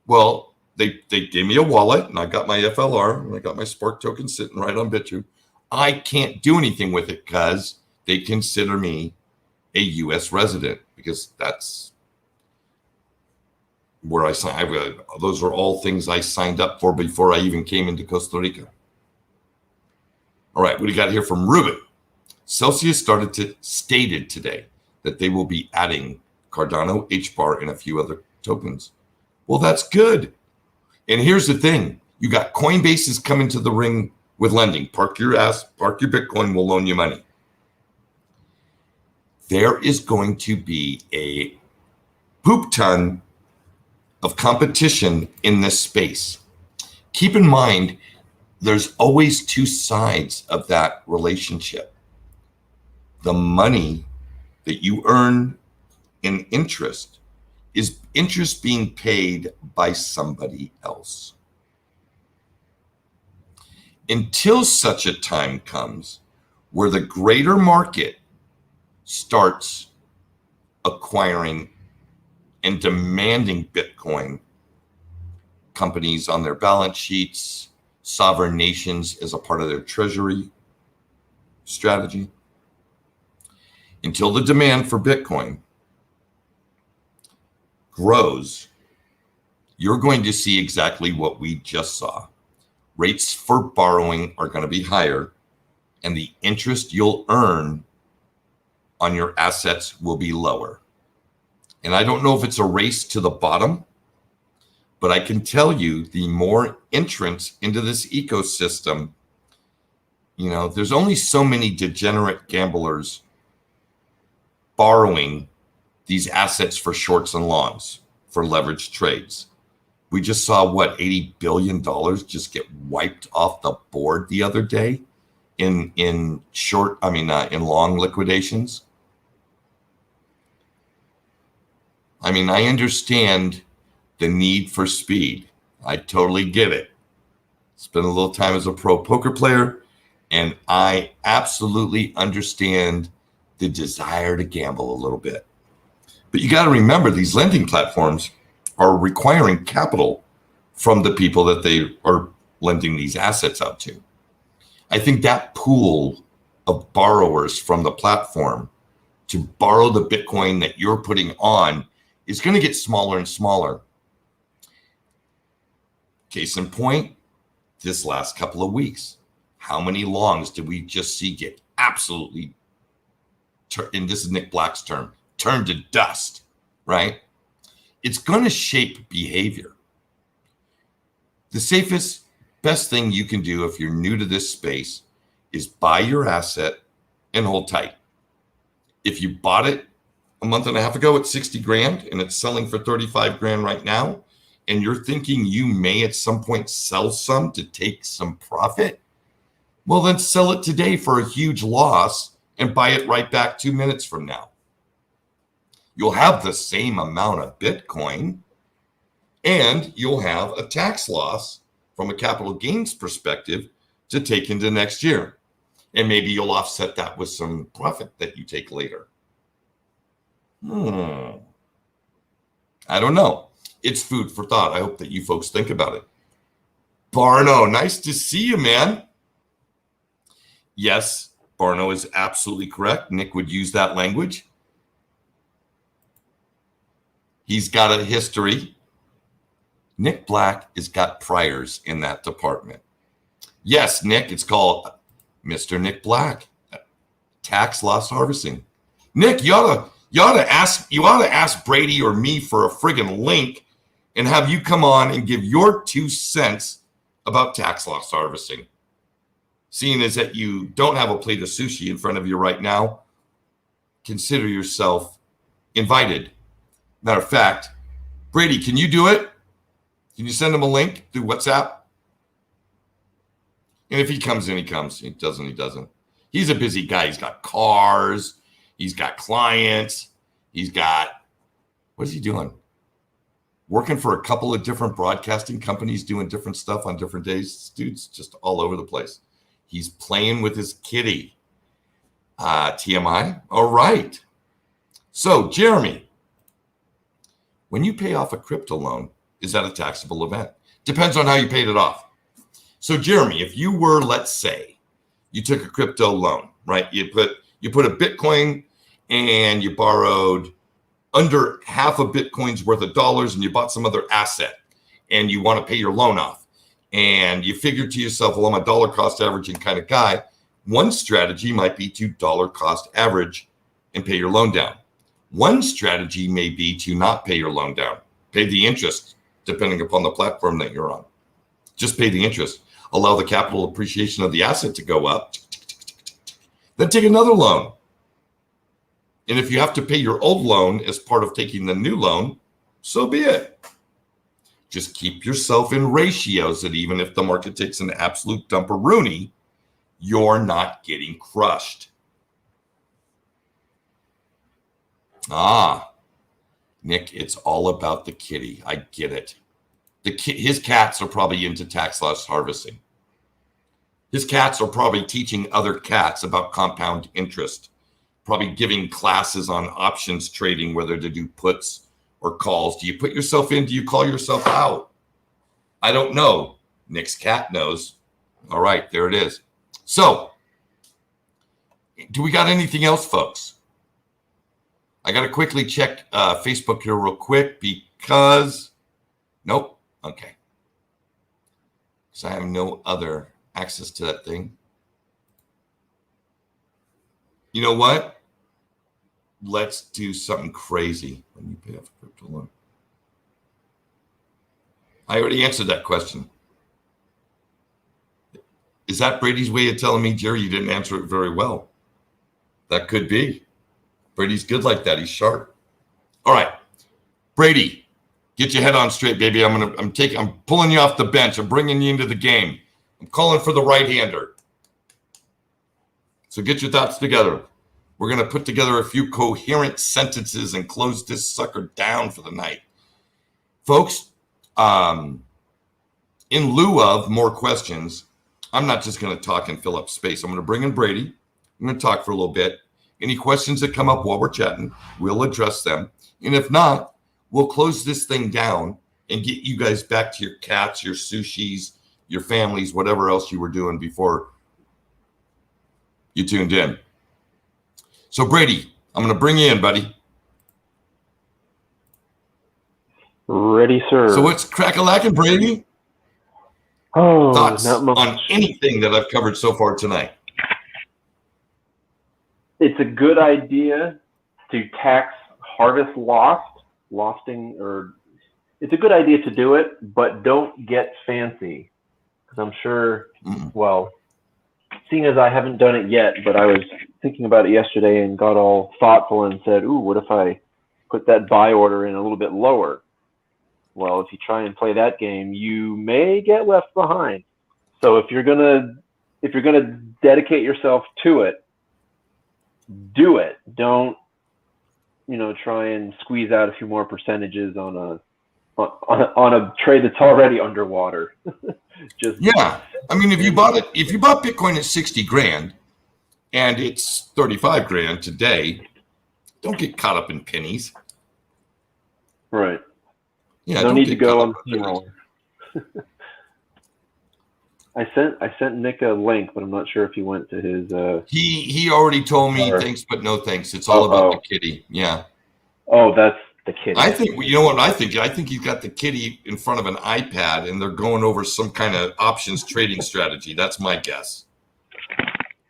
Well, they gave me a wallet and I got my FLR and I got my Spark token sitting right on Bitrue. I can't do anything with it because they consider me a U.S. resident because that's where I signed. Those are all things I signed up for before I even came into Costa Rica. All right, what do you got here from Ruben? Celcius stated today that they will be adding Cardano, HBAR, and a few other tokens. Well, that's good. And here's the thing. You got Coinbase is coming to the ring with lending. Park your Bitcoin, we'll loan you money. There is going to be a poop ton of competition in this space. Keep in mind, there's always two sides of that relationship. The money that you earn in interest is interest being paid by somebody else. until such a time comes where the greater market starts acquiring and demanding Bitcoin, companies on their balance sheets, sovereign nations as a part of their treasury strategy. Until the demand for Bitcoin grows, you're going to see exactly what we just saw. Rates for borrowing are going to be higher, and the interest you'll earn on your assets will be lower. And I don't know if it's a race to the bottom, but I can tell you the more entrants into this ecosystem, there's only so many degenerate gamblers borrowing these assets for shorts and longs, for leveraged trades. We just saw $80 billion just get wiped off the board the other day in long liquidations. I understand the need for speed. I totally get it. Spent a little time as a pro poker player, and I absolutely understand the desire to gamble a little bit. But you got to remember, these lending platforms are requiring capital from the people that they are lending these assets out to. I think that pool of borrowers from the platform to borrow the Bitcoin that you're putting on is going to get smaller and smaller. Case in point, this last couple of weeks, how many longs did we just see get absolutely, and this is Nick Black's term, turned to dust, right? It's going to shape behavior. The best thing you can do if you're new to this space is buy your asset and hold tight. If you bought it a month and a half ago at 60 grand and it's selling for 35 grand right now, and you're thinking you may at some point sell some to take some profit, well, then sell it today for a huge loss and buy it right back 2 minutes from now. You'll have the same amount of Bitcoin, and you'll have a tax loss from a capital gains perspective to take into next year. And maybe you'll offset that with some profit that you take later. I don't know. It's food for thought. I hope that you folks think about it. Barno, nice to see you, man. Yes, Barno is absolutely correct. Nick would use that language. He's got a history. Nick Black has got priors in that department. Yes, Nick, it's called Mr. Nick Black, tax loss harvesting. Nick, you ought to ask Brady or me for a friggin' link and have you come on and give your 2 cents about tax loss harvesting. Seeing as that you don't have a plate of sushi in front of you right now, consider yourself invited. Matter of fact, Brady, can you do it? Can you send him a link through WhatsApp? And if he comes in, he comes. He doesn't, he doesn't. He's a busy guy. He's got cars. He's got clients. He's got, what is he doing? Working for a couple of different broadcasting companies, doing different stuff on different days. Dude's just all over the place. He's playing with his kitty. TMI. All right. So, Jeremy, when you pay off a crypto loan, is that a taxable event? Depends on how you paid it off. So, Jeremy, if you were, let's say, you took a crypto loan, right? You put a Bitcoin and you borrowed under half a Bitcoin's worth of dollars and you bought some other asset and you want to pay your loan off. And you figured to yourself, well, I'm a dollar cost averaging kind of guy. One strategy might be to dollar cost average and pay your loan down. One strategy may be to not pay your loan down, pay the interest, depending upon the platform that you're on. Just pay the interest. Allow the capital appreciation of the asset to go up. Then take another loan. And if you have to pay your old loan as part of taking the new loan, so be it. Just keep yourself in ratios that even if the market takes an absolute dumper-rooney, you're not getting crushed. Nick, it's all about the kitty. I get it. His cats are probably into tax loss harvesting. His cats are probably teaching other cats about compound interest, probably giving classes on options trading, whether to do puts or calls. Do you put yourself in? Do you call yourself out? I don't know. Nick's cat knows. All right, there it is. So, do we got anything else, folks? I got to quickly check Facebook here real quick because, nope. Okay. So I have no other access to that thing. You know what? Let's do something crazy when you pay off a crypto loan. I already answered that question. Is that Brady's way of telling me, Jerry, you didn't answer it very well? That could be. Brady's good like that. He's sharp. All right, Brady, get your head on straight, baby. I'm pulling you off the bench. I'm bringing you into the game. I'm calling for the right-hander. So get your thoughts together. We're going to put together a few coherent sentences and close this sucker down for the night. Folks, in lieu of more questions, I'm not just going to talk and fill up space. I'm going to bring in Brady. I'm going to talk for a little bit. Any questions that come up while we're chatting, we'll address them. And if not, we'll close this thing down and get you guys back to your cats, your sushis, your families, whatever else you were doing before you tuned in. So, Brady, I'm going to bring you in, buddy. Ready, sir. So what's crack-a-lackin', Brady? Oh, Thoughts not much. on anything that I've covered so far tonight? It's a good idea to tax harvest losting, or it's a good idea to do it, but don't get fancy. Because I'm sure, well, seeing as I haven't done it yet, but I was thinking about it yesterday and got all thoughtful and said, ooh, what if I put that buy order in a little bit lower? Well, if you try and play that game, you may get left behind. So if you're gonna dedicate yourself to it, do it. Don't, try and squeeze out a few more percentages on a trade that's already underwater. Yeah. I mean, if you bought Bitcoin at 60 grand and it's 35 grand today, don't get caught up in pennies. Right. Yeah. No need to go on steamroller. I sent Nick a link, but I'm not sure if he went to his. He already told me thanks, but no thanks. It's all about the kitty. Yeah. Oh, that's the kitty. I think you know what I think. I think he's got the kitty in front of an iPad, and they're going over some kind of options trading strategy. That's my guess.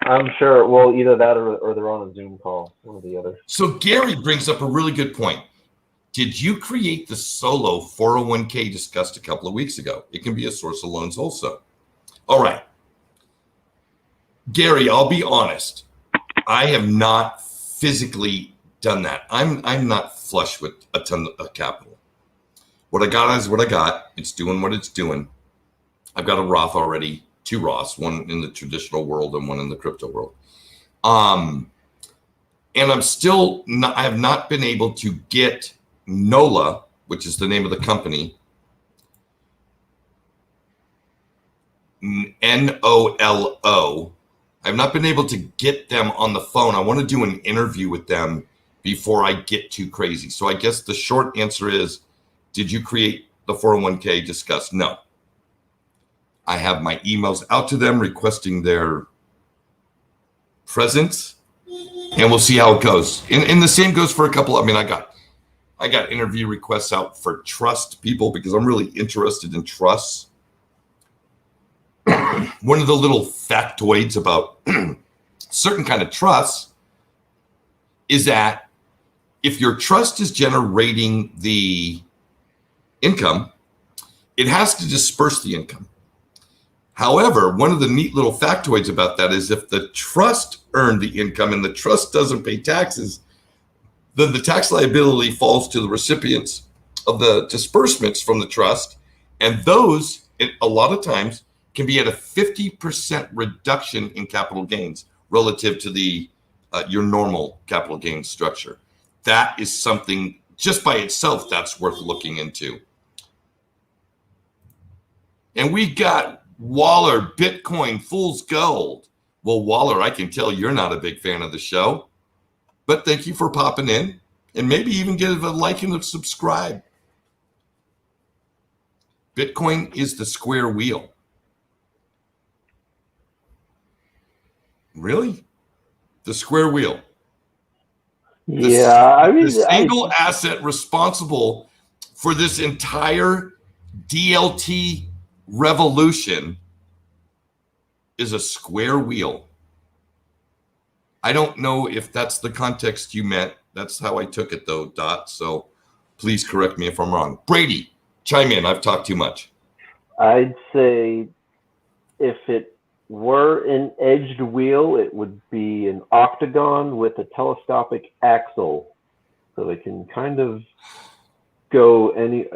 I'm sure. Well, either that or they're on a Zoom call, one or the other. So Gary brings up a really good point. Did you create the solo 401k discussed a couple of weeks ago? It can be a source of loans also. All right. Gary, I'll be honest. I have not physically done that. I'm not flush with a ton of capital. What I got is what I got. It's doing what it's doing. I've got a Roth already, 2 Roths, one in the traditional world and one in the crypto world. And I have not been able to get NOLA, which is the name of the company, NOLO. I've not been able to get them on the phone. I want to do an interview with them before I get too crazy. So I guess the short answer is, did you create the 401k discussed? No. I have my emails out to them requesting their presence, and we'll see how it goes. And the same goes for a couple. I got interview requests out for trust people because I'm really interested in trusts. One of the little factoids about certain kind of trusts is that if your trust is generating the income, it has to disperse the income. However, one of the neat little factoids about that is if the trust earned the income and the trust doesn't pay taxes, then the tax liability falls to the recipients of the disbursements from the trust. And those, a lot of times, can be at a 50% reduction in capital gains relative to the your normal capital gains structure. That is something just by itself that's worth looking into. And we got Waller, Bitcoin, fool's gold. Well, Waller, I can tell you're not a big fan of the show, but thank you for popping in, and maybe even give a like and a subscribe. Bitcoin is the square wheel. Really? The square wheel. The single asset responsible for this entire DLT revolution is a square wheel. I don't know if that's the context you meant. That's how I took it, though, Dot. So please correct me if I'm wrong. Brady, chime in. I've talked too much. I'd say if it were an edged wheel, it would be an octagon with a telescopic axle. So it can kind of go any...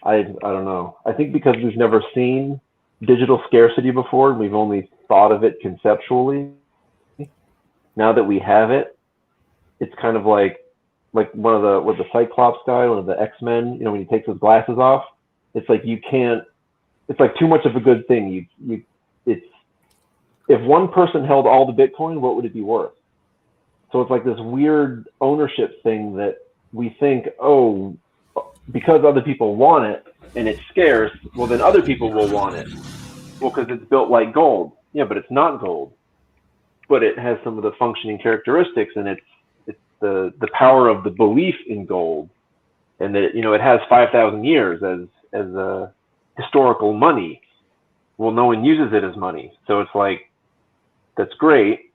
I don't know. I think because we've never seen digital scarcity before, we've only thought of it conceptually. Now that we have it, it's kind of like one of the Cyclops guy, one of the X-Men, when he takes his glasses off, it's like you can't, it's like too much of a good thing. It's, if one person held all the Bitcoin, what would it be worth? So it's like this weird ownership thing that we think, oh, because other people want it and it's scarce, well, then other people will want it. Well, because it's built like gold. Yeah, but it's not gold. But it has some of the functioning characteristics, and it's the power of the belief in gold, and that it has 5,000 years as a historical money. Well, no one uses it as money, so it's like that's great.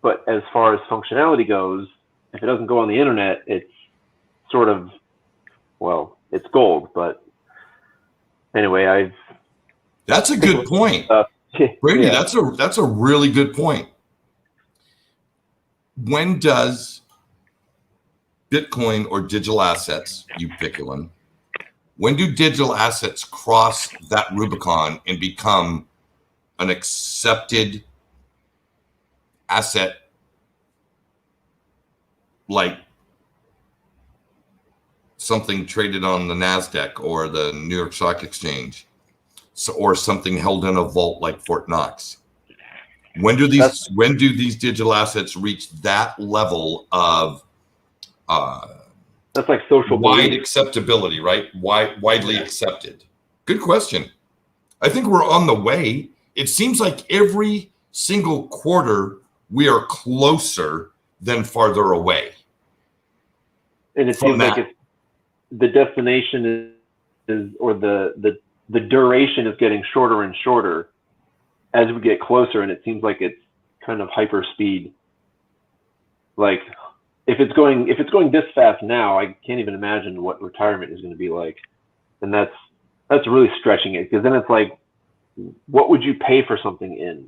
But as far as functionality goes, if it doesn't go on the internet, it's sort of, well, it's gold. But anyway, that's a good point, Brady. Yeah. That's a really good point. When does Bitcoin or digital assets, you pick one, when do digital assets cross that Rubicon and become an accepted asset, like something traded on the NASDAQ or the New York Stock Exchange, or something held in a vault like Fort Knox? When do these digital assets reach that level of that's like social wide belief. acceptability, right? Widely accepted. Good question. I think we're on the way. It seems like every single quarter we are closer than farther away. And it seems like it's the destination is or the duration is getting shorter and shorter as we get closer, and it seems like it's kind of hyper speed. Like if it's going this fast now, I can't even imagine what retirement is going to be like. And that's really stretching it, because then it's like, what would you pay for something in?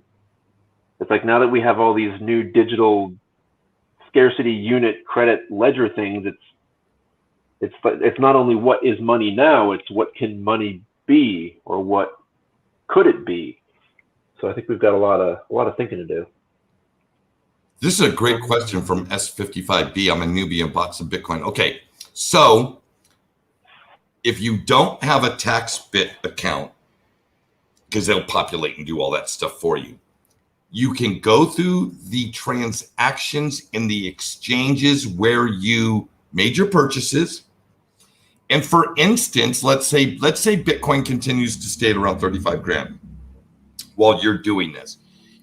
It's like, now that we have all these new digital scarcity unit credit ledger things, it's not only what is money now, it's what can money be, or what could it be? So I think we've got a lot of thinking to do. This is a great question from S55B. I'm a newbie and bought some Bitcoin. Okay, so if you don't have a TaxBit account, because they'll populate and do all that stuff for you, you can go through the transactions in the exchanges where you made your purchases. And for instance, let's say Bitcoin continues to stay at around 35 grand while you're doing this,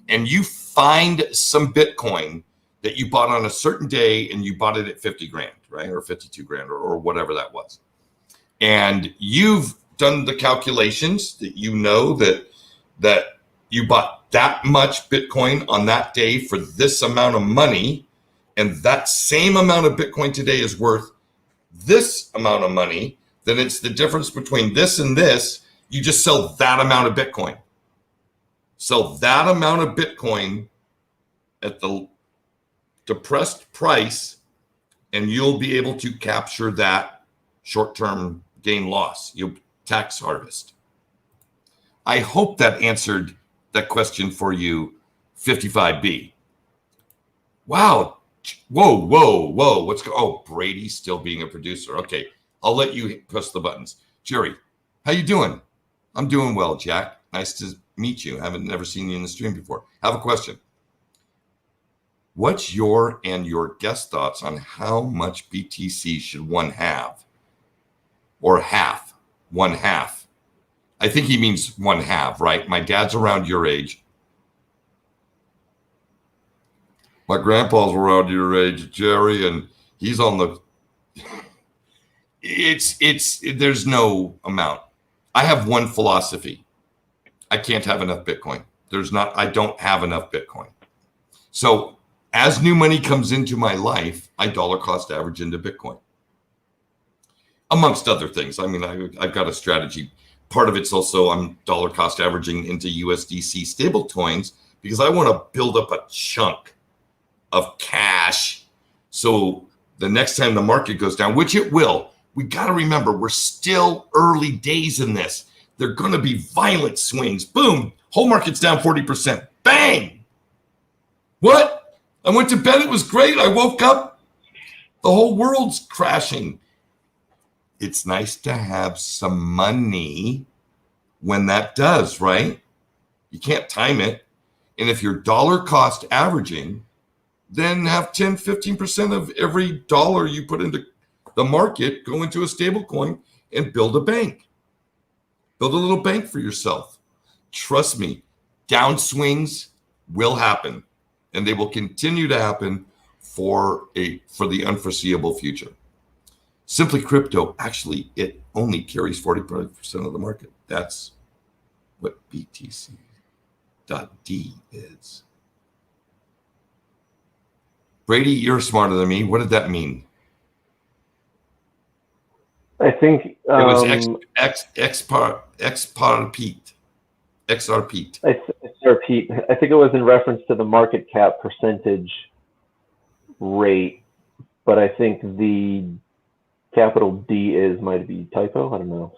and you find some Bitcoin that you bought on a certain day, and you bought it at 50 grand, right? Or 52 grand or whatever that was. And you've done the calculations that that you bought that much Bitcoin on that day for this amount of money, and that same amount of Bitcoin today is worth this amount of money. Then it's the difference between this and this. You just sell that amount of Bitcoin. Sell that amount of Bitcoin at the depressed price, and you'll be able to capture that short-term gain loss. You'll tax harvest. I hope that answered that question for you, 55B. Wow. Whoa. Oh, Brady's still being a producer. Okay, I'll let you push the buttons. Jerry, how you doing? I'm doing well, Jack. Nice to meet you. Haven't never seen you in the stream before. Have a question. What's your and your guest thoughts on how much BTC should one have? Or half, one half. I think he means one half, right? My dad's around your age. My grandpa's around your age, Jerry, and he's on the, there's no amount. I have one philosophy. I can't have enough Bitcoin. I don't have enough Bitcoin. So as new money comes into my life, I dollar cost average into Bitcoin. Amongst other things. I mean, I've got a strategy. Part of it's also I'm dollar cost averaging into USDC stable coins because I want to build up a chunk of cash. So the next time the market goes down, which it will, we got to remember we're still early days in this. They're going to be violent swings. Boom. Whole market's down 40%. Bang. What? I went to bed. It was great. I woke up. The whole world's crashing. It's nice to have some money when that does, right? You can't time it. And if you're dollar cost averaging, then have 10, 15% of every dollar you put into the market go into a stable coin and build a bank. Build a little bank for yourself. Trust me, downswings will happen, and they will continue to happen for the unforeseeable future. Simply Crypto, actually, it only carries 40% of the market. That's what BTC.D is. Brady, you're smarter than me. What did that mean? I think it was XRP. I think it was in reference to the market cap percentage rate, but I think the capital D might be typo. I don't know.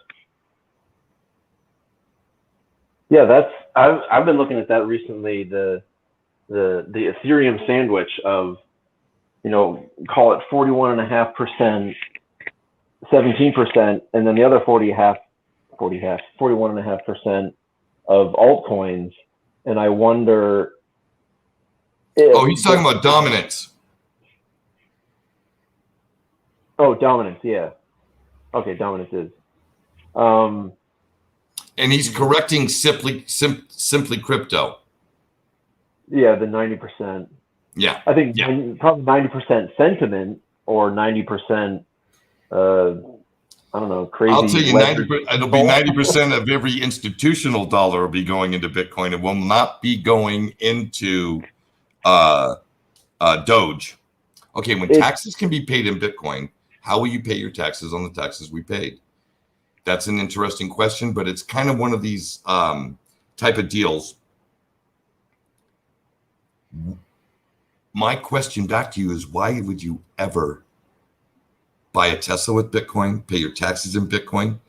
Yeah, I've been looking at that recently. The Ethereum sandwich of, call it 41.5%, 17%, and then the other 41.5% of altcoins. And I wonder. He's talking about dominance. Oh, dominance, yeah. Okay, dominance is. And he's correcting simply Crypto. Yeah, the 90%. Yeah. I think probably 90% sentiment or 90%, I don't know, crazy. I'll tell you, 90%. It'll be 90% of every institutional dollar will be going into Bitcoin. It will not be going into Doge. Okay, when taxes can be paid in Bitcoin, how will you pay your taxes on the taxes we paid? That's an interesting question, but it's kind of one of these type of deals. My question back to you is, why would you ever buy a Tesla with Bitcoin, pay your taxes in Bitcoin,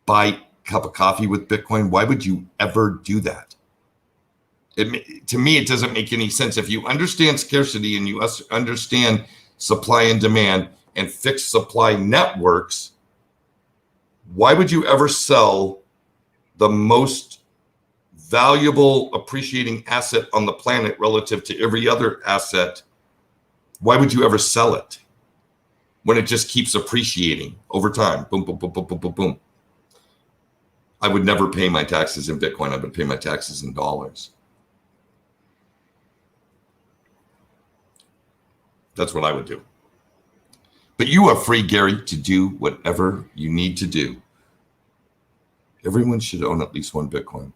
buy a cup of coffee with Bitcoin? Why would you ever do that? To me, it doesn't make any sense. If you understand scarcity and you understand supply and demand and fixed supply networks, why would you ever sell the most valuable appreciating asset on the planet relative to every other asset? Why would you ever sell it when it just keeps appreciating over time? Boom, boom, boom, boom, boom, boom, boom. I would never pay my taxes in Bitcoin. I would pay my taxes in dollars. That's what I would do. But you are free, Gary, to do whatever you need to do. Everyone should own at least one Bitcoin.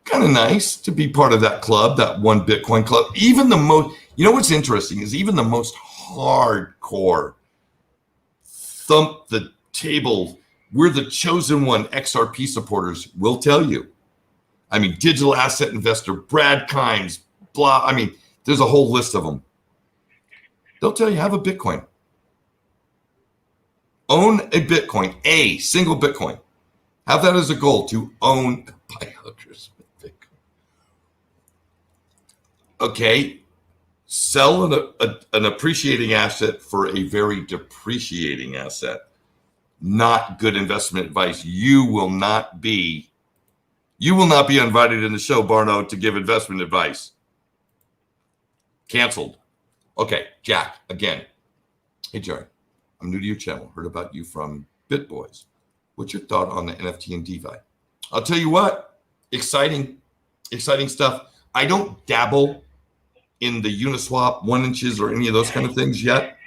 Kind of nice to be part of that club, that one Bitcoin club. Even the most, what's interesting is even the most hardcore thump the table, we're the chosen one XRP supporters will tell you. I mean, digital asset investor, Brad Kimes, blah. I mean, there's a whole list of them. They'll tell you, have a Bitcoin. Own a Bitcoin, a single Bitcoin. Have that as a goal to own, buy hookers with Bitcoin. Okay, sell an appreciating asset for a very depreciating asset. Not good investment advice. You will not be You will not be invited in the show, Barno, to give investment advice. Canceled. Okay, Jack, again. Hey, Jerry, I'm new to your channel. Heard about you from BitBoys. What's your thought on the NFT and DeFi? I'll tell you what, exciting stuff. I don't dabble in the Uniswap 1 inches or any of those kind of things yet.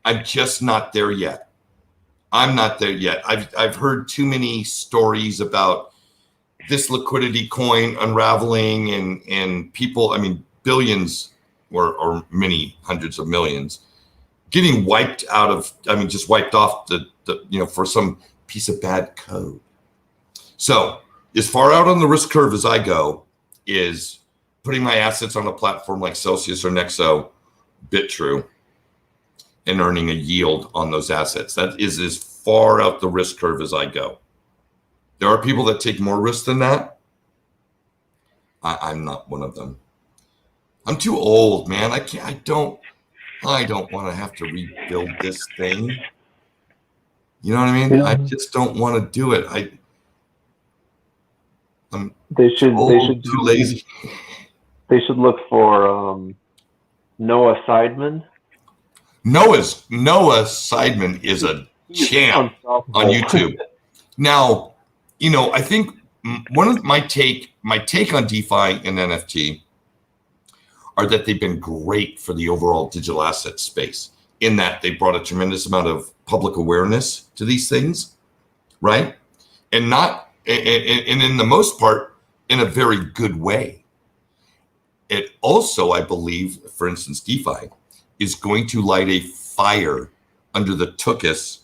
I'm just not there yet. I'm not there yet. I've heard too many stories about this liquidity coin unraveling and people, I mean, billions or many hundreds of millions getting wiped out of, I mean, just wiped off the for some piece of bad code. So as far out on the risk curve as I go is putting my assets on a platform like Celcius or Nexo, Bitrue, and earning a yield on those assets. That is as far out the risk curve as I go. There are people that take more risk than that. I'm not one of them. I'm too old, man. I don't want to have to rebuild this thing. You know what I mean? Yeah. I just don't want to do it. They should too lazy. They should look for Noah Seidman. Noah Seidman is a champ on YouTube. Now, I think one of my take on DeFi and NFT are that they've been great for the overall digital asset space in that they brought a tremendous amount of public awareness to these things, right? And in the most part, in a very good way. It also, I believe, for instance, DeFi is going to light a fire under the tuchus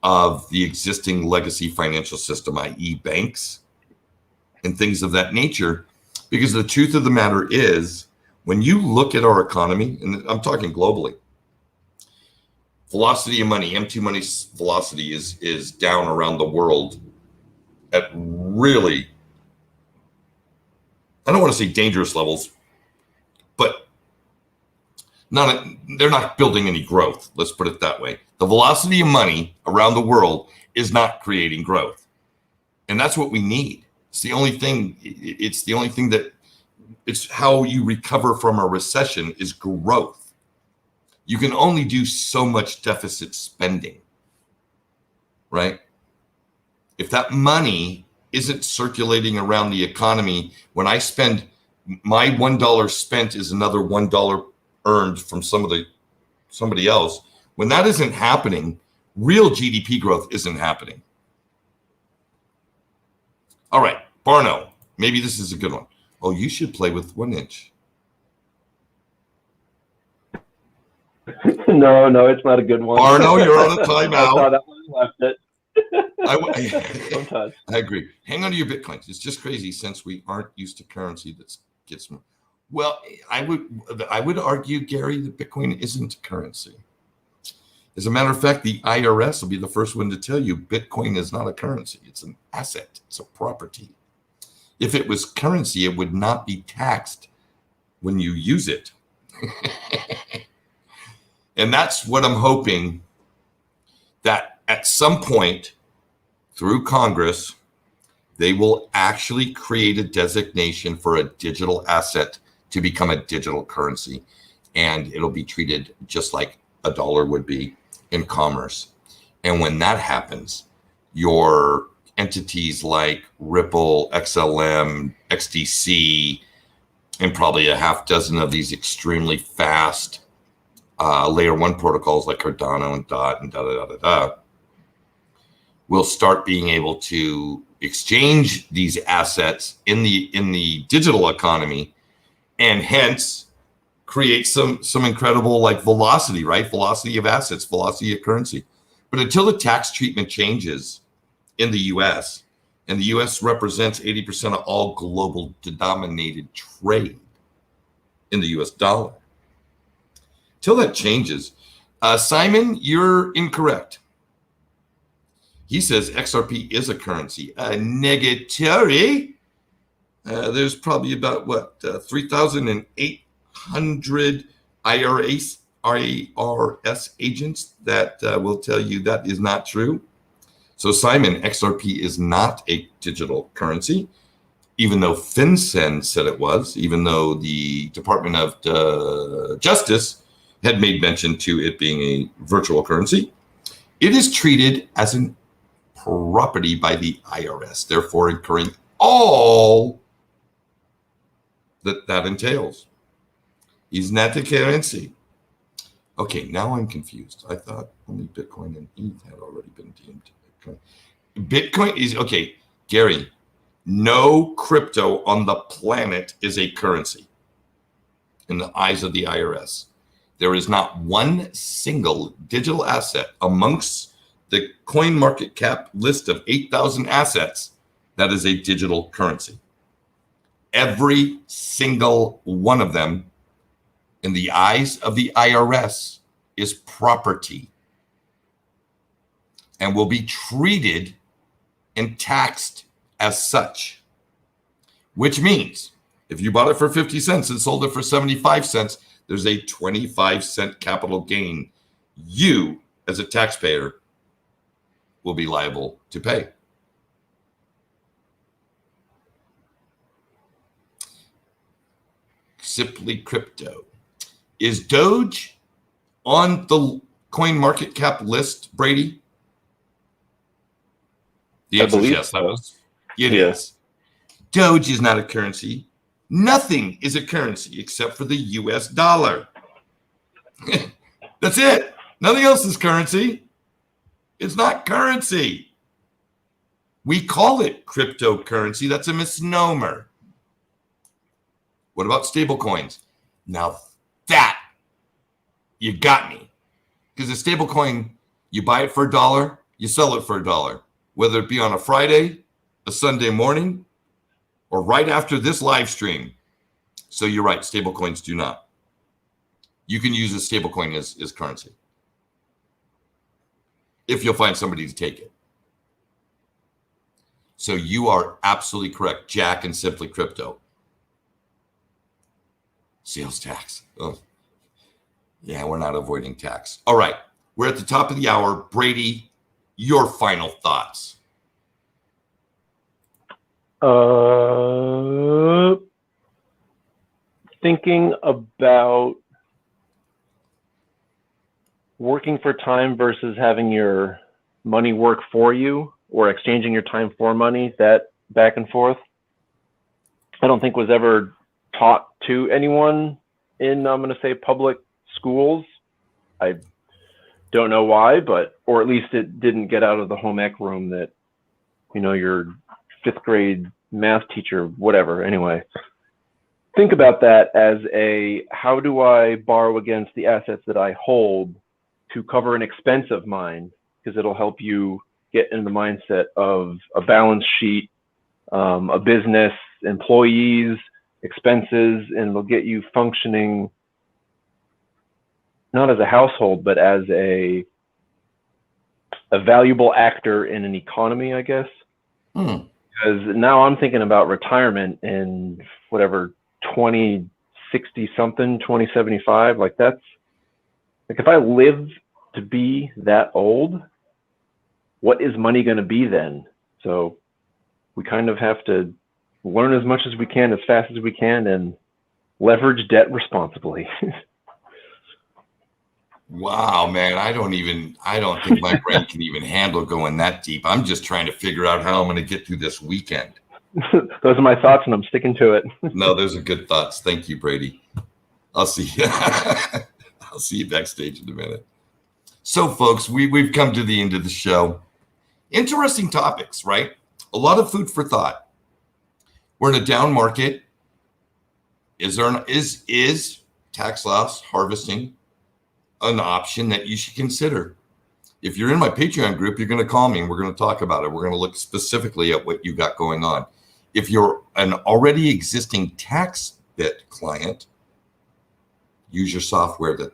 of the existing legacy financial system, i.e. banks and things of that nature. Because the truth of the matter is, when you look at our economy, and I'm talking globally, velocity of money, M2 money's velocity is down around the world at really, I don't want to say dangerous levels, but they're not building any growth. Let's put it that way. The velocity of money around the world is not creating growth. And that's what we need. It's the only thing it's how you recover from a recession is growth. You can only do so much deficit spending, right? If that money isn't circulating around the economy, when I spend my $1 spent is another $1 earned from somebody else. When that isn't happening, real GDP growth isn't happening. All right, Barno, maybe this is a good one. Oh, you should play with 1 inch. No, it's not a good one. Barno, you're on a timeout. I saw that one, left it. I agree. Hang on to your Bitcoins. It's just crazy since we aren't used to currency that gets more. Well, I would argue, Gary, that Bitcoin isn't a currency. As a matter of fact, the IRS will be the first one to tell you Bitcoin is not a currency. It's an asset. It's a property. If it was currency, it would not be taxed when you use it. And that's what I'm hoping, that at some point through Congress, they will actually create a designation for a digital asset to become a digital currency. And it'll be treated just like a dollar would be in commerce. And when that happens, your entities like Ripple, XLM, XDC, and probably a half dozen of these extremely fast layer 1 protocols like Cardano and DOT and will start being able to exchange these assets in the digital economy, and hence create some incredible like velocity, right? Velocity of assets, velocity of currency. But until the tax treatment changes in the US, and the US represents 80% of all global denominated trade in the US dollar. Till that changes, Simon, you're incorrect. He says XRP is a currency. Negatory. There's probably about 3,800 IRS agents that will tell you that is not true. So Simon, XRP is not a digital currency, even though FinCEN said it was, even though the Department of Justice had made mention to it being a virtual currency. It is treated as a property by the IRS, therefore incurring all that entails. Isn't that the currency? Okay, now I'm confused. I thought only Bitcoin and ETH had already been deemed. Bitcoin is, okay, Gary, no crypto on the planet is a currency in the eyes of the IRS. There is not one single digital asset amongst the coin market cap list of 8,000 assets that is a digital currency. Every single one of them in the eyes of the IRS is property and will be treated and taxed as such, which means if you bought it for 50 cents and sold it for 75 cents, there's a 25-cent capital gain you as a taxpayer will be liable to pay. Simply Crypto. Is Doge on the coin market cap list, Brady? The answer is yes. So. It is. Doge is not a currency. Nothing is a currency except for the US dollar. That's it. Nothing else is currency. It's not currency. We call it cryptocurrency. That's a misnomer. What about stable coins? Now that you got me. Because a stable coin, you buy it for $1, you sell it for $1, whether it be on a Friday, a Sunday morning, or right after this live stream. So you're right, stable coins do not. You can use a stable coin as currency if you'll find somebody to take it. So you are absolutely correct, Jack and Simply Crypto. Sales tax. Oh. Yeah, we're not avoiding tax. All right, we're at the top of the hour. Brady, your final thoughts. Thinking about working for time versus having your money work for you, or exchanging your time for money, that back and forth, I don't think was ever taught to anyone in, I'm going to say, public schools. I don't know why, but, or at least it didn't get out of the home ec room that, you know, your 5th grade math teacher, whatever. Anyway, think about that as a, how do I borrow against the assets that I hold to cover an expense of mine? Because it'll help you get in the mindset of a balance sheet, a business, employees, expenses, and it'll get you functioning not as a household, but as a valuable actor in an economy, I guess. Because now I'm thinking about retirement in whatever, 2060 something, 2075. Like that's, like if I live to be that old, what is money going to be then? So we kind of have to learn as much as we can, as fast as we can, and leverage debt responsibly. Wow, man. I don't think my brain can even handle going that deep. I'm just trying to figure out how I'm going to get through this weekend. Those are my thoughts, and I'm sticking to it. No, those are good thoughts. Thank you, Brady. I'll see you. I'll see you backstage in a minute. So, folks, we've come to the end of the show. Interesting topics, right? A lot of food for thought. We're in a down market. Is tax loss harvesting an option that you should consider? If you're in my Patreon group, you're going to call me and we're going to talk about it. We're going to look specifically at what you got going on. If you're an already existing TaxBit client, use your software that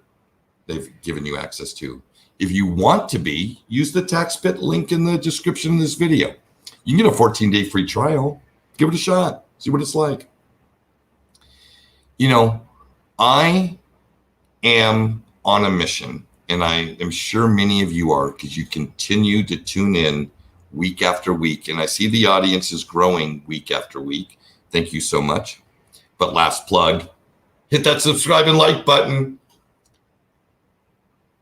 they've given you access to. If you want to be, use the TaxBit link in the description of this video. You can get a 14-day free trial. Give it a shot. See what it's like. You know, I am on a mission, and I am sure many of you are, because you continue to tune in week after week. And I see the audience is growing week after week. Thank you so much. But last plug, hit that subscribe and like button.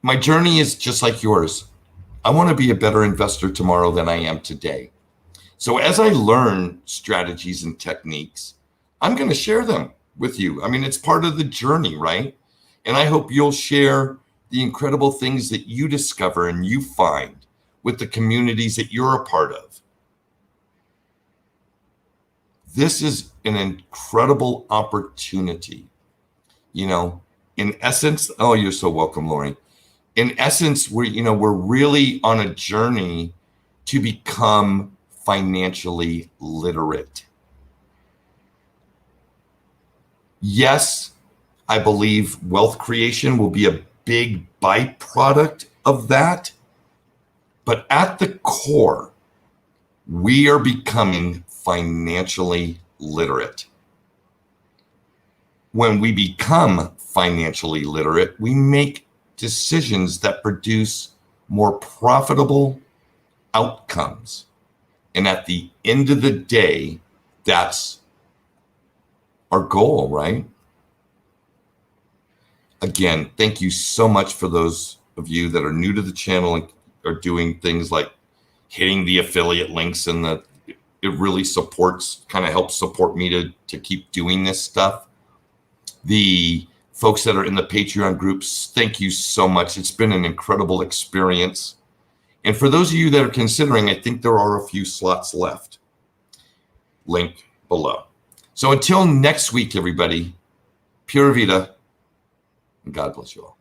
My journey is just like yours. I want to be a better investor tomorrow than I am today. So as I learn strategies and techniques, I'm going to share them with you. I mean, it's part of the journey, right? And I hope you'll share the incredible things that you discover and you find with the communities that you're a part of. This is an incredible opportunity. You know, in essence, oh, you're so welcome, Lori. In essence, we're really on a journey to become financially literate. Yes, I believe wealth creation will be a big byproduct of that. But at the core, we are becoming financially literate. When we become financially literate, we make decisions that produce more profitable outcomes. And at the end of the day, that's our goal, right? Again, thank you so much for those of you that are new to the channel and are doing things like hitting the affiliate links, and it really kind of helps support me to keep doing this stuff. The folks that are in the Patreon groups, thank you so much. It's been an incredible experience. And for those of you that are considering, I think there are a few slots left. Link below. So until next week, everybody, Pura Vida, and God bless you all.